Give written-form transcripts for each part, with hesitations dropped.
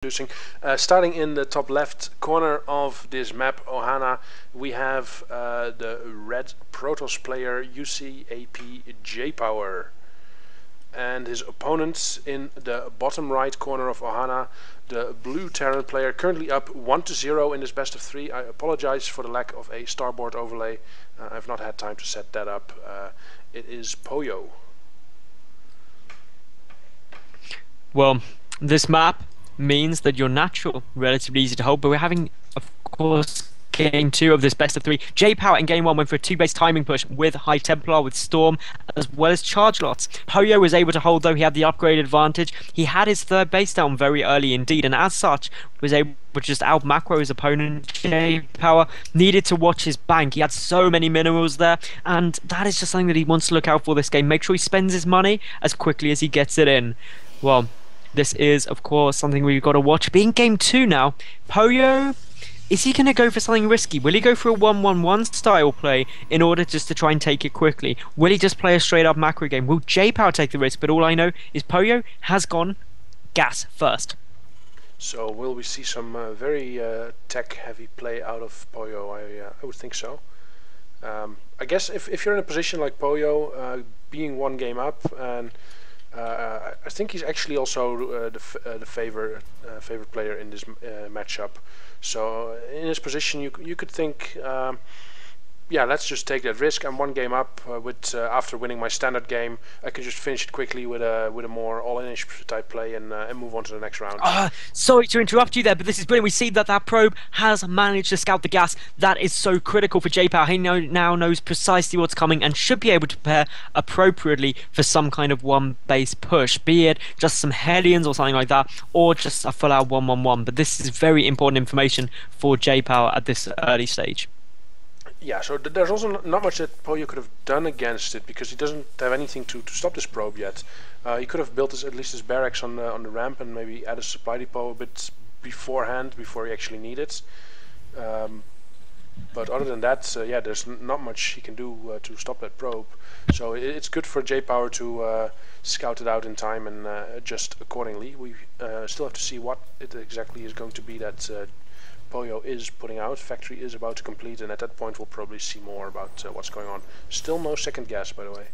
Introducing. Starting in the top left corner of this map, Ohana, we have the red Protoss player UCAPŊJayPower. And his opponents in the bottom right corner of Ohana, the blue Terran player, currently up 1-0 in this best of 3. I apologize for the lack of a starboard overlay. I've not had time to set that up. It is PoYo. Well, this map means that you're natural, relatively easy to hold, but we're having, of course, game 2 of this best of 3. JayPower in game 1 went for a 2-base timing push with High Templar, with Storm, as well as charge lots. PoYo was able to hold, though. He had the upgrade advantage. He had his 3rd base down very early indeed, and as such was able to just out macro his opponent. JayPower needed to watch his bank. He had so many minerals there, and that is just something that he wants to look out for this game. Make sure he spends his money as quickly as he gets it in. Well, this is, of course, something we've got to watch. Being game 2 now, PoYo, is he going to go for something risky? Will he go for a 1-1-1 style play in order just to try and take it quickly? Will he just play a straight up macro game? Will JayPower take the risk? But all I know is PoYo has gone gas first. So will we see some very tech heavy play out of PoYo? I would think so. I guess if you're in a position like PoYo, being 1 game up, and I think he's actually also the favorite player in this matchup. So in his position, you could think, yeah, let's just take that risk. I'm 1 game up. After winning my standard game, I can just finish it quickly with a more all-in-ish type play and move on to the next round. Sorry to interrupt you there, but this is brilliant. We see that probe has managed to scout the gas. That is so critical for JayPower. He now knows precisely what's coming and should be able to prepare appropriately for some kind of 1-base push, be it just some Hellions or something like that, or just a full-out 1-1-1. But this is very important information for JayPower at this early stage. Yeah, so there's also not much that PoYo could have done against it, because he doesn't have anything to stop this probe yet. He could have built at least his barracks on the ramp and maybe add a supply depot a bit beforehand, before he actually needs it. But other than that, yeah, there's not much he can do to stop that probe. So it's good for JayPower to scout it out in time and adjust accordingly. We still have to see what it exactly is going to be that PoYo is putting out. Factory is about to complete, and at that point we'll probably see more about what's going on. Still no second gas, by the way.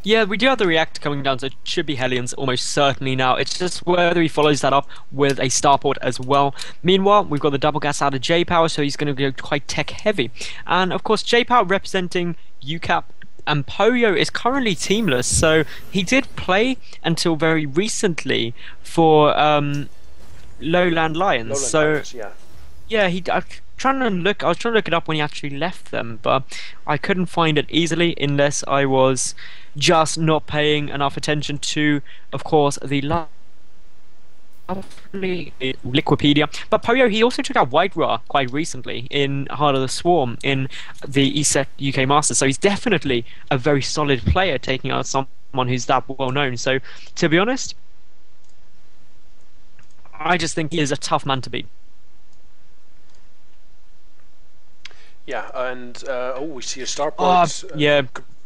Yeah, we do have the reactor coming down, so it should be Hellions almost certainly now. It's just whether he follows that up with a starport as well. Meanwhile, we've got the double gas out of JayPower, so he's going to go quite tech heavy. And of course, JayPower representing UCAP, and PoYo is currently teamless, so he did play until very recently for Lowland Lions. Lions, yeah. Yeah, I was trying to look it up when he actually left them, but I couldn't find it easily unless I was just not paying enough attention to, of course, the lovely Wikipedia. But PoYo, he also took out White Ra quite recently in Heart of the Swarm in the ESET UK Masters, so he's definitely a very solid player, taking out someone who's that well known. So, to be honest, I just think he is a tough man to beat. Yeah, and we see a starport. Yeah,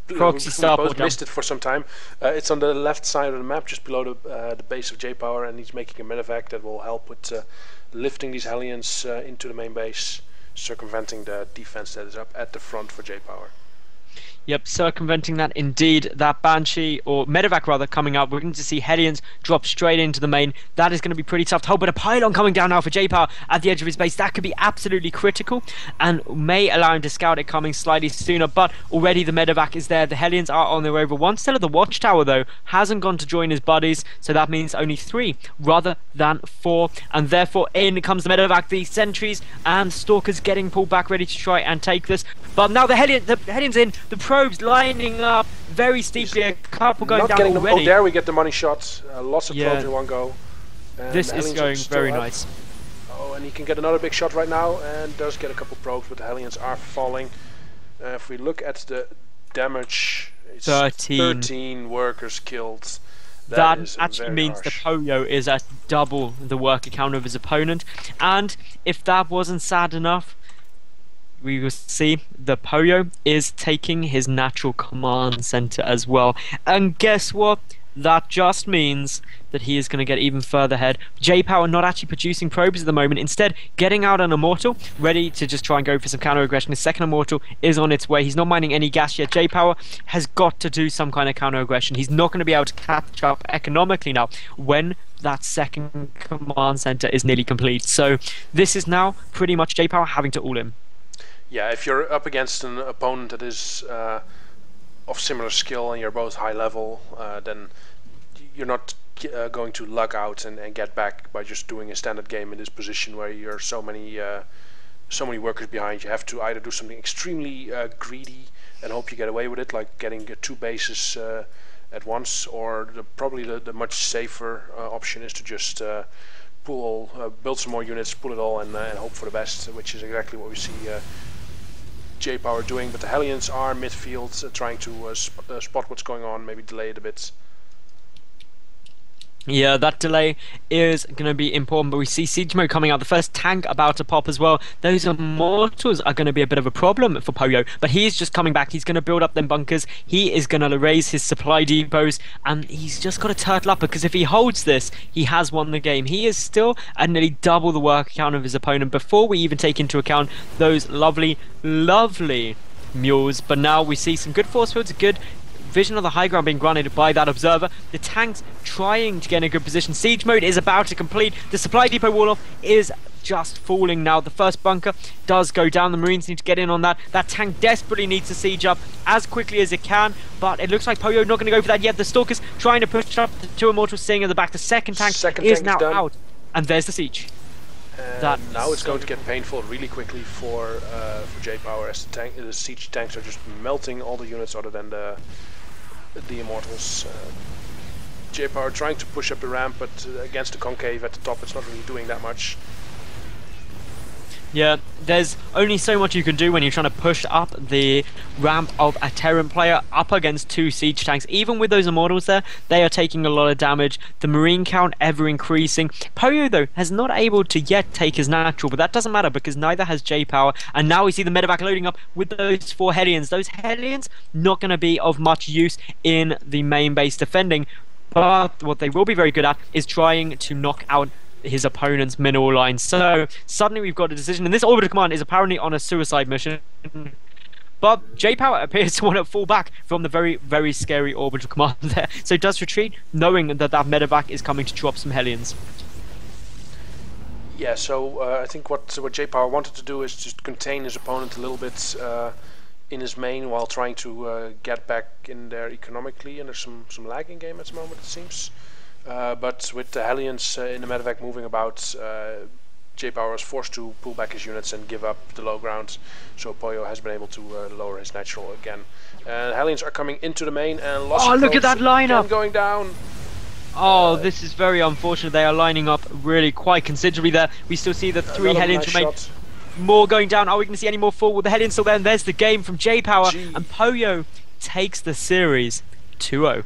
proxy starport. Missed it for some time. It's on the left side of the map, just below the base of JayPower, and he's making a medevac that will help with lifting these Hellions into the main base, circumventing the defense that is up at the front for JayPower. Yep, circumventing that indeed. That Banshee, or Medevac rather, coming up. We're going to see Hellions drop straight into the main. That is going to be pretty tough to hold, but a pylon coming down now for JayPower at the edge of his base. That could be absolutely critical and may allow him to scout it coming slightly sooner, but already the Medevac is there. The Hellions are on their way over. One still at the watchtower, though, hasn't gone to join his buddies, so that means only 3 rather than 4, and therefore in comes the Medevac, the sentries and stalkers getting pulled back, ready to try and take this. But now the Hellions in, the probes lining up very steeply, a couple going down already. Oh, there we get the money shots. Lots of probes in one go. And this is going very nice. Oh, and he can get another big shot right now, and does get a couple probes, but the Hellions are falling. If we look at the damage, it's 13 workers killed. That actually means the PoYo is at double the worker count of his opponent, and if that wasn't sad enough, we will see the PoYo is taking his natural command center as well. And guess what? that just means that he is going to get even further ahead. JayPower not actually producing probes at the moment, instead getting out an Immortal, ready to just try and go for some counter aggression. His second Immortal is on its way. He's not mining any gas yet. JayPower has got to do some kind of counter aggression. He's not going to be able to catch up economically now when that second command center is nearly complete. So this is now pretty much JayPower having to all in. Yeah, if you're up against an opponent that is of similar skill and you're both high level, then you're not going to luck out and get back by just doing a standard game in this position where you're so many workers behind. You have to either do something extremely greedy and hope you get away with it, like getting 2 bases at once, or probably the much safer option is to just build some more units, pull it all, and hope for the best, which is exactly what we see JayPower doing. But the Hellions are midfield, trying to spot what's going on, maybe delay it a bit. Yeah, that delay is going to be important, but we see Siege Mode coming out, the first tank about to pop as well. Those Immortals are going to be a bit of a problem for PoYo, but he's just coming back. He's going to build up them bunkers, he is going to raise his supply depots, and he's just got to turtle up, because if he holds this, he has won the game. He is still at nearly double the work count of his opponent before we even take into account those lovely mules. But now we see some good force fields, a good vision of the high ground being granted by that observer. The tanks trying to get in a good position. Siege mode is about to complete. The supply depot wall off is just falling now. The first bunker does go down. The Marines need to get in on that. That tank desperately needs to siege up as quickly as it can, but it looks like PoYo not going to go for that yet. The Stalkers trying to push up the 2 Immortals, staying at the back. The second tank is now out, and there's the siege. Now it's going to get painful really quickly for JayPower, as the siege tanks are just melting all the units other than the Immortals. JayPower trying to push up the ramp, but against the concave at the top, it's not really doing that much. Yeah, there's only so much you can do when you're trying to push up the ramp of a Terran player up against 2 siege tanks. Even with those Immortals there, they are taking a lot of damage. The Marine count ever increasing. PoYo, though, has not able to yet take his natural, but that doesn't matter because neither has JayPower. And now we see the medevac loading up with those 4 Hellions. Those Hellions not going to be of much use in the main base defending, but what they will be very good at is trying to knock out his opponent's mineral line. So suddenly we've got a decision, and this orbital command is apparently on a suicide mission, but JayPower appears to want to fall back from the very scary orbital command there, so does retreat, knowing that that medevac is coming to drop some Hellions. Yeah, so I think what JayPower wanted to do is just contain his opponent a little bit in his main, while trying to get back in there economically, and there's some lag in game at the moment, it seems. But with the Hellions in the medevac moving about, JayPower was forced to pull back his units and give up the low ground, so PoYo has been able to lower his natural again. And Hellions are coming into the main, and lots of look at that lineup going down. Oh, this is very unfortunate. They are lining up really quite considerably there. We still see the 3 Hellions remain. Shot. More going down. Are we going to see any more forward? The Hellions still there, and there's the game from JayPower, and PoYo takes the series 2-0.